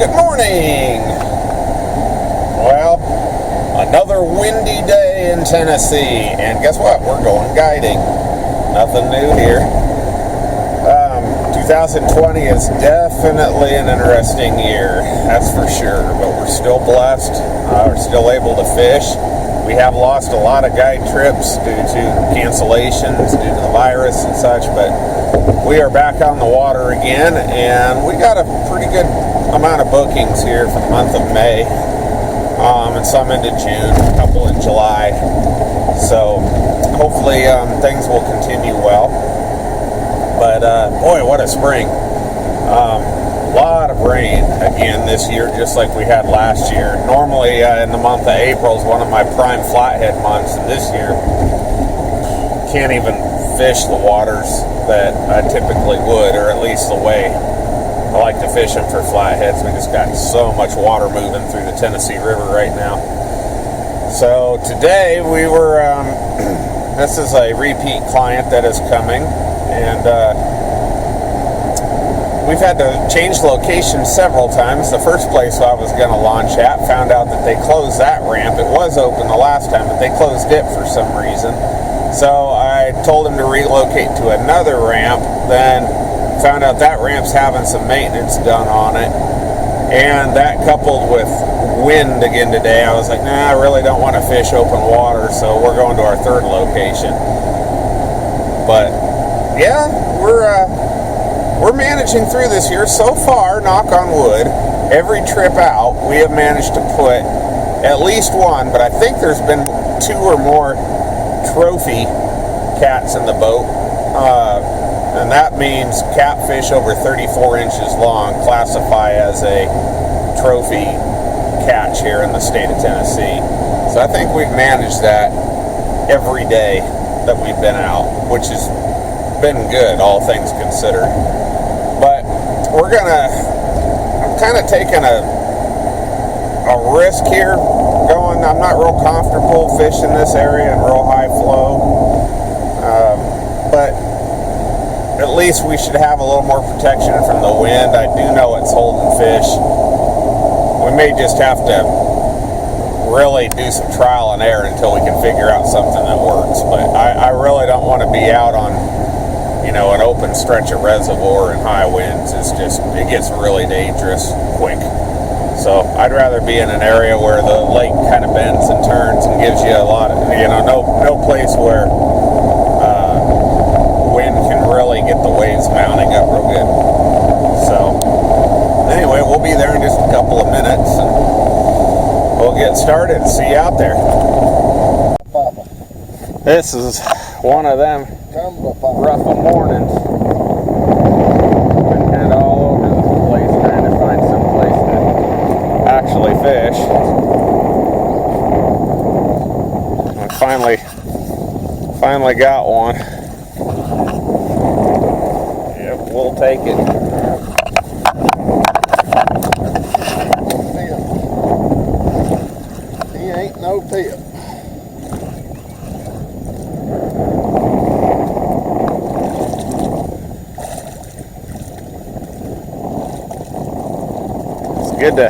Good morning. Well, another windy day in Tennessee, and guess what? We're going guiding. Nothing new here. 2020 is definitely an interesting year, that's for sure, but we're still blessed. We're still able to fish. We have lost a lot of guide trips due to cancellations, due to the virus and such, but we are back on the water again, and we got a pretty good amount of bookings here for the month of May, and some into June, a couple in July. So hopefully things will continue well. But boy, what a spring. A lot of rain again this year, just like we had last year. Normally in the month of April is one of my prime flathead months, and this year can't even fish the waters that I typically would, or at least the way I like to fish them for flatheads. We just got so much water moving through the Tennessee River right now. So today we were, this is a repeat client that is coming, and we've had to change location several times. The first place I was going to launch at, found out that they closed that ramp. It was open the last time, but they closed it for some reason. So I told him to relocate to another ramp, then found out that ramp's having some maintenance done on it. And that coupled with wind again today, I was like, nah, I really don't want to fish open water, so we're going to our third location. But yeah, we're managing through this year. So far, knock on wood, every trip out, we have managed to put at least one, but I think there's been two or more trophy cats in the boat, and that means catfish over 34 inches long classify as a trophy catch here in the state of Tennessee. So I think we've managed that every day that we've been out, which has been good, all things considered. But I'm kind of taking a risk here going. I'm not real comfortable fishing this area in real high flow, but at least we should have a little more protection from the wind. I do know it's holding fish. We may just have to really do some trial and error until we can figure out something that works, but I really don't want to be out on, you know, an open stretch of reservoir and high winds. It gets really dangerous quick. So I'd rather be in an area where the lake kind of bends and turns and gives you a lot of, you know, no place where wind can really get the waves mounting up real good. So anyway, we'll be there in just a couple of minutes, and we'll get started and see you out there. This is one of them rough mornings. Been kind of all over the place trying to find some place to actually fish. I finally got one. Yep, we'll take it. He ain't no tip. Good to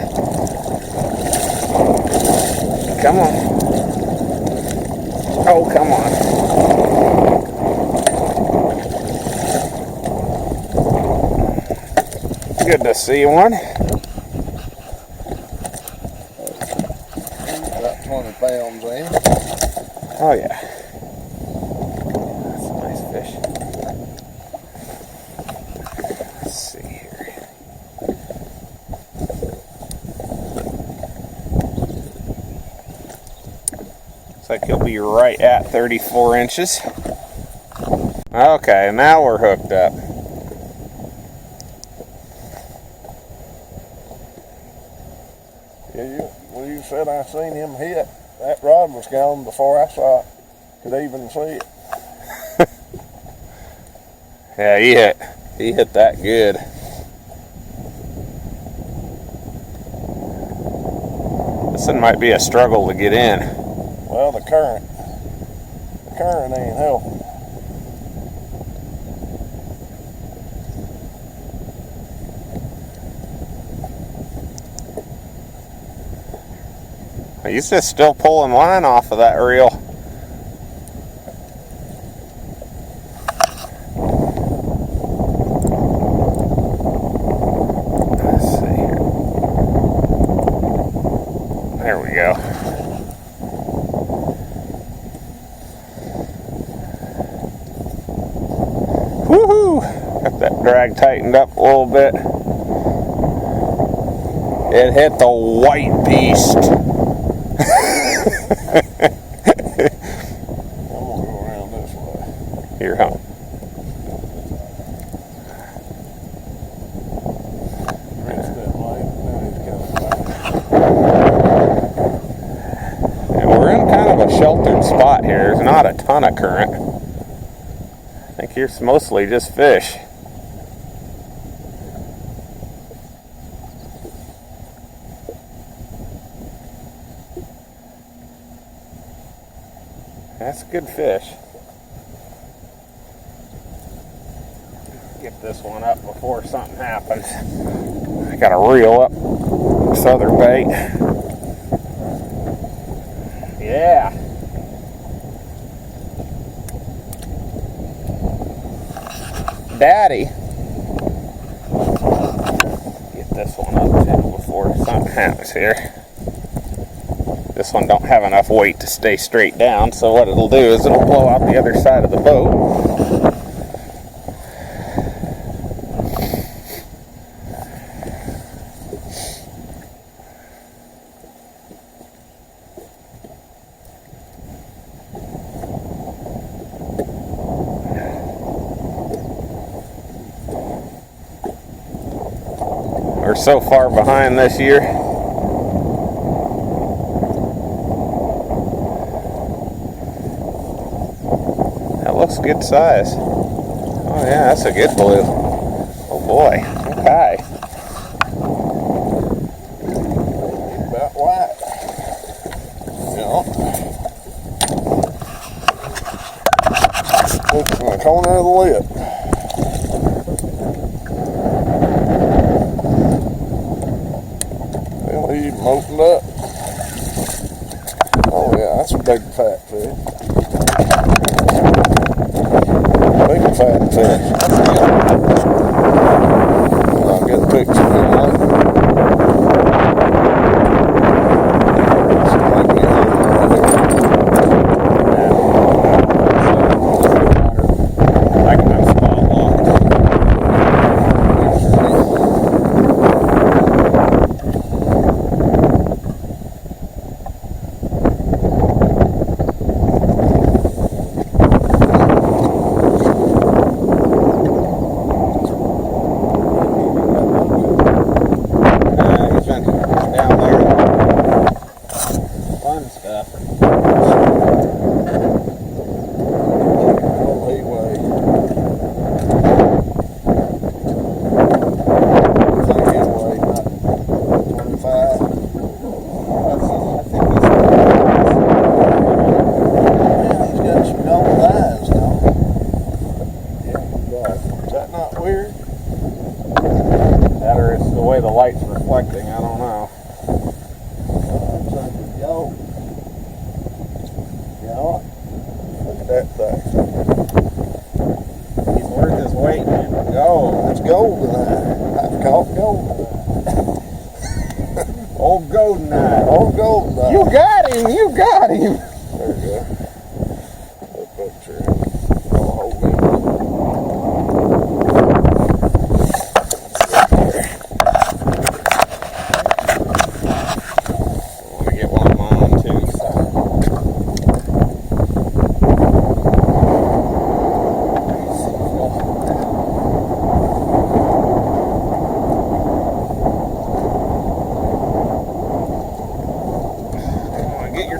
come on. Oh, come on. Good to see one. About 20 pounds in. Oh yeah. That's a nice fish. Let's see here. Like he'll be right at 34 inches. Okay, now we're hooked up. Yeah, you said I seen him hit. That rod was gone before I could even see it. Yeah, he hit that good. This one might be a struggle to get in. Well, the current ain't helping. He's just still pulling line off of that reel. Let's see here. There we go. Woohoo! Got that drag tightened up a little bit. It hit the white beast. I'm gonna go around this way. Here, huh? Rinse that light. Now he's coming back. And we're in kind of a sheltered spot here. There's not a ton of current. I think here's mostly just fish. That's a good fish. Get this one up before something happens. I gotta reel up this other bait. Yeah. Daddy. Get this one up too before something happens here. This one don't have enough weight to stay straight down, so what it'll do is it'll blow out the other side of the boat. We're so far behind this year. Looks good size. Oh yeah, that's a good blue. Oh boy. Okay. About white. Yeah. Looks in the corner of the lip. Well, he even opened up. Oh yeah, that's a big fat fish. Big fat fish. I'll get a picture of him later. The light's reflecting, I don't know. Look at that thing. He's worth his weight, man. Gold. It's gold tonight. I've caught gold tonight. Old golden eye. Old gold tonight. You got him! You got him! There you go. That picture. I'll hold him.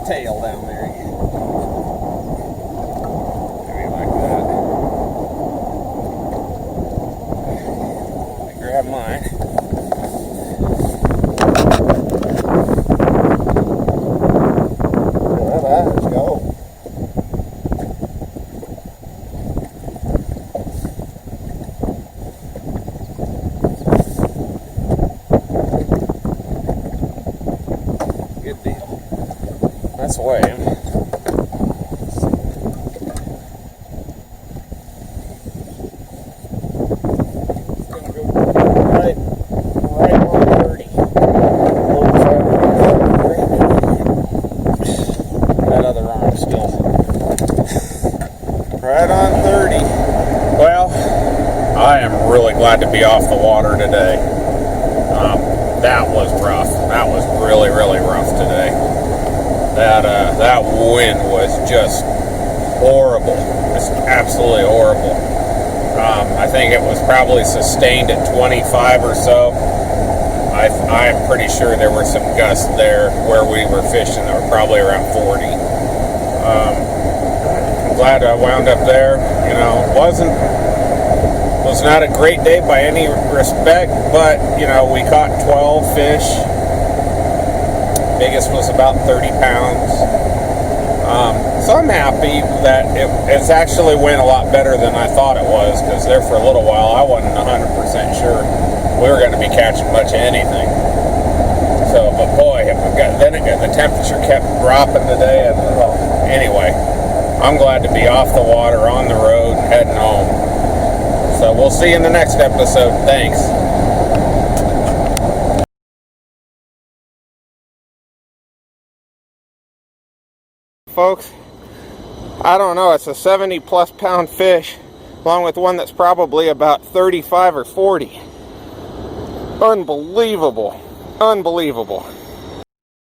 Tail down there again. Maybe like that. Let me grab mine. Yeah, that eye's gold. Good deal. way. Right on 30. That other arm still. Right on 30. Well, I am really glad to be off the water today. That was rough. That was really, really rough today. That wind was just horrible. Just absolutely horrible. I think it was probably sustained at 25 or so. I'm pretty sure there were some gusts there where we were fishing that were probably around 40. I'm glad I wound up there. You know, was not a great day by any respect, but you know, we caught 12 fish. Biggest was about 30 pounds. So I'm happy that it's actually went a lot better than I thought it was, because there for a little while I wasn't 100% sure we were going to be catching much of anything. So, but boy, the temperature kept dropping today, and anyway, I'm glad to be off the water, on the road, and heading home. So we'll see you in the next episode. Thanks. Folks, I don't know, it's a 70 plus pound fish, along with one that's probably about 35 or 40. Unbelievable. Unbelievable.